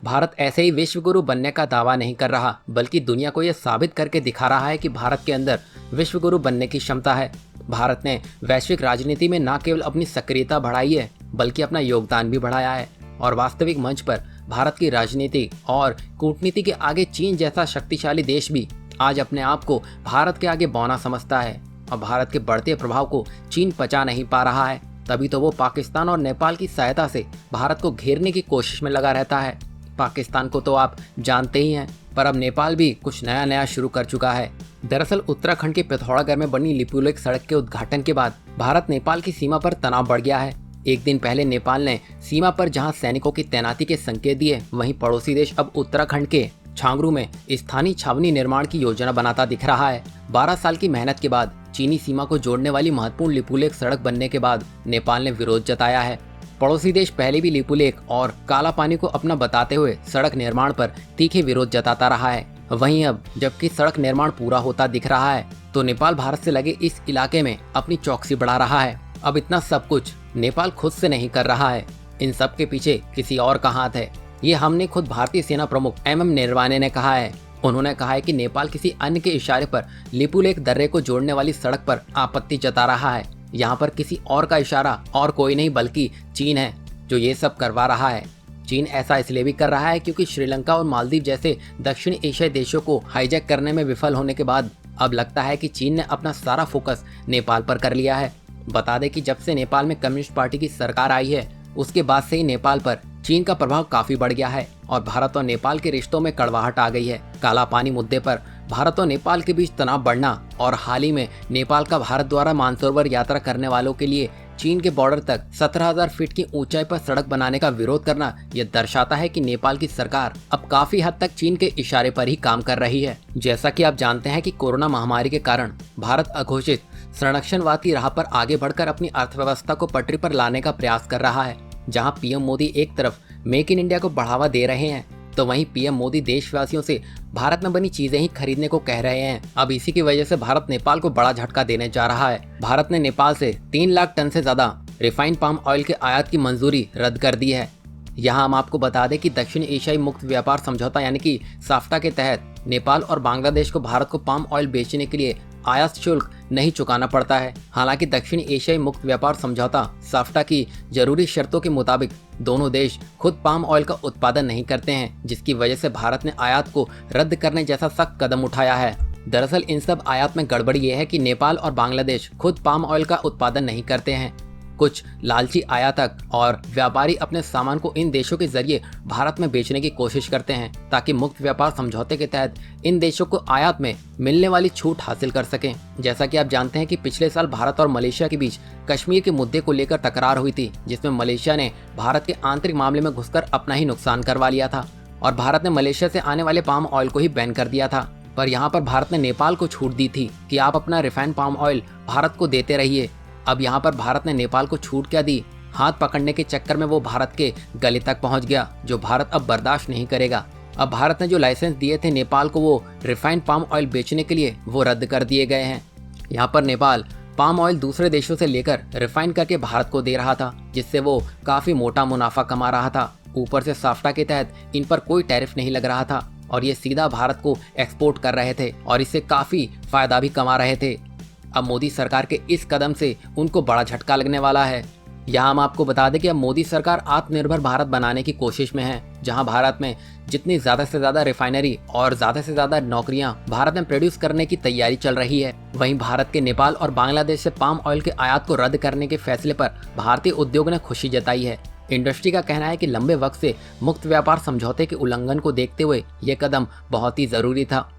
भारत ऐसे ही विश्व गुरु बनने का दावा नहीं कर रहा, बल्कि दुनिया को यह साबित करके दिखा रहा है कि भारत के अंदर विश्व गुरु बनने की क्षमता है। भारत ने वैश्विक राजनीति में न केवल अपनी सक्रियता बढ़ाई है, बल्कि अपना योगदान भी बढ़ाया है। और वास्तविक मंच पर भारत की राजनीति और कूटनीति के आगे चीन जैसा शक्तिशाली देश भी आज अपने आप को भारत के आगे बौना समझता है। और भारत के बढ़ते प्रभाव को चीन पचा नहीं पा रहा है, तभी तो वो पाकिस्तान और नेपाल की सहायता से भारत को घेरने की कोशिश में लगा रहता है। पाकिस्तान को तो आप जानते ही हैं, पर अब नेपाल भी कुछ नया नया शुरू कर चुका है। दरअसल उत्तराखंड के पिथौरागढ़ में बनी लिपुलेख सड़क के उद्घाटन के बाद भारत नेपाल की सीमा पर तनाव बढ़ गया है। एक दिन पहले नेपाल ने सीमा पर जहां सैनिकों की तैनाती के संकेत दिए, वहीं पड़ोसी देश अब उत्तराखंड के छांगरू में स्थानीय छावनी निर्माण की योजना बनाता दिख रहा है। 12 साल की मेहनत के बाद चीनी सीमा को जोड़ने वाली महत्वपूर्ण लिपुलेख सड़क बनने के बाद नेपाल ने विरोध जताया है। पड़ोसी देश पहले भी लिपुलेख और काला पानी को अपना बताते हुए सड़क निर्माण पर तीखे विरोध जताता रहा है। वहीं अब जबकि सड़क निर्माण पूरा होता दिख रहा है, तो नेपाल भारत से लगे इस इलाके में अपनी चौकसी बढ़ा रहा है। अब इतना सब कुछ नेपाल खुद से नहीं कर रहा है, इन सब के पीछे किसी और का हाथ है। ये हमने खुद भारतीय सेना प्रमुख MM नरवणे ने कहा है। उन्होंने कहा है कि नेपाल किसी अन्य के इशारे पर लिपुलेख दर्रे को जोड़ने वाली सड़क पर आपत्ति जता रहा है। यहाँ पर किसी और का इशारा और कोई नहीं बल्कि चीन है जो ये सब करवा रहा है। चीन ऐसा इसलिए भी कर रहा है क्योंकि श्रीलंका और मालदीव जैसे दक्षिण एशियाई देशों को हाईजैक करने में विफल होने के बाद अब लगता है कि चीन ने अपना सारा फोकस नेपाल पर कर लिया है। बता दें कि जब से नेपाल में कम्युनिस्ट पार्टी की सरकार आई है, उसके बाद से ही नेपाल पर चीन का प्रभाव काफी बढ़ गया है और भारत और नेपाल के रिश्तों में कड़वाहट आ गई है। काला पानी मुद्दे पर भारत और नेपाल के बीच तनाव बढ़ना और हाल ही में नेपाल का भारत द्वारा मानसरोवर यात्रा करने वालों के लिए चीन के बॉर्डर तक 17,000 फीट की ऊंचाई पर सड़क बनाने का विरोध करना, यह दर्शाता है कि नेपाल की सरकार अब काफी हद तक चीन के इशारे पर ही काम कर रही है। जैसा कि आप जानते हैं कि कोरोना महामारी के कारण भारत अघोषित संरक्षणवाद की राह पर आगे बढ़कर अपनी अर्थव्यवस्था को पटरी पर लाने का प्रयास कर रहा है। जहां PM मोदी एक तरफ मेक इन इंडिया को बढ़ावा दे रहे हैं, तो वहीं PM मोदी देशवासियों से भारत में बनी चीजें ही खरीदने को कह रहे हैं। अब इसी की वजह से भारत नेपाल को बड़ा झटका देने जा रहा है। भारत ने नेपाल से 3 लाख टन से ज्यादा रिफाइंड पाम ऑयल के आयात की मंजूरी रद्द कर दी है। यहाँ हम आपको बता दें कि दक्षिण एशियाई मुक्त व्यापार समझौता यानी कि साफ्टा के तहत नेपाल और बांग्लादेश को भारत को पाम ऑयल बेचने के लिए आयात शुल्क नहीं चुकाना पड़ता है। हालांकि दक्षिण एशियाई मुक्त व्यापार समझौता साफ्टा की जरूरी शर्तों के मुताबिक दोनों देश खुद पाम ऑयल का उत्पादन नहीं करते हैं, जिसकी वजह से भारत ने आयात को रद्द करने जैसा सख्त कदम उठाया है। दरअसल इन सब आयात में गड़बड़ी ये है कि नेपाल और बांग्लादेश खुद पाम ऑयल का उत्पादन नहीं करते हैं। कुछ लालची आयातक और व्यापारी अपने सामान को इन देशों के जरिए भारत में बेचने की कोशिश करते हैं, ताकि मुक्त व्यापार समझौते के तहत इन देशों को आयात में मिलने वाली छूट हासिल कर सकें। जैसा कि आप जानते हैं कि पिछले साल भारत और मलेशिया के बीच कश्मीर के मुद्दे को लेकर तकरार हुई थी, जिसमें मलेशिया ने भारत के आंतरिक मामले में घुसकर अपना ही नुकसान करवा लिया था और भारत ने मलेशिया से आने वाले पाम ऑयल को ही बैन कर दिया था। पर यहाँ पर भारत ने नेपाल को छूट दी थी कि आप अपना रिफाइंड पाम ऑयल भारत को देते रहिए। अब यहाँ पर भारत ने नेपाल को छूट क्या दी, हाथ पकड़ने के चक्कर में वो भारत के गले तक पहुंच गया, जो भारत अब बर्दाश्त नहीं करेगा। अब भारत ने जो लाइसेंस दिए थे नेपाल को वो रिफाइंड पाम ऑयल बेचने के लिए, वो रद्द कर दिए गए हैं। यहाँ पर नेपाल पाम ऑयल दूसरे देशों से लेकर रिफाइंड करके भारत को दे रहा था, जिससे वो काफी मोटा मुनाफा कमा रहा था। ऊपर से साफ्टा के तहत इन पर कोई टैरिफ नहीं लग रहा था और ये सीधा भारत को एक्सपोर्ट कर रहे थे और इससे काफी फायदा भी कमा रहे थे। अब मोदी सरकार के इस कदम से उनको बड़ा झटका लगने वाला है। यहाँ हम आपको बता दें कि अब मोदी सरकार आत्मनिर्भर भारत बनाने की कोशिश में है, जहाँ भारत में जितनी ज़्यादा से ज़्यादा रिफाइनरी और ज़्यादा से ज़्यादा नौकरियाँ भारत में प्रोड्यूस करने की तैयारी चल रही है। वहीं भारत के नेपाल और बांग्लादेश से पाम ऑयल के आयात को रद्द करने के फैसले पर भारतीय उद्योग ने खुशी जताई है। इंडस्ट्री का कहना है कि लंबे वक्त से मुक्त व्यापार समझौते के उल्लंघन को देखते हुए ये कदम बहुत ही ज़रूरी था।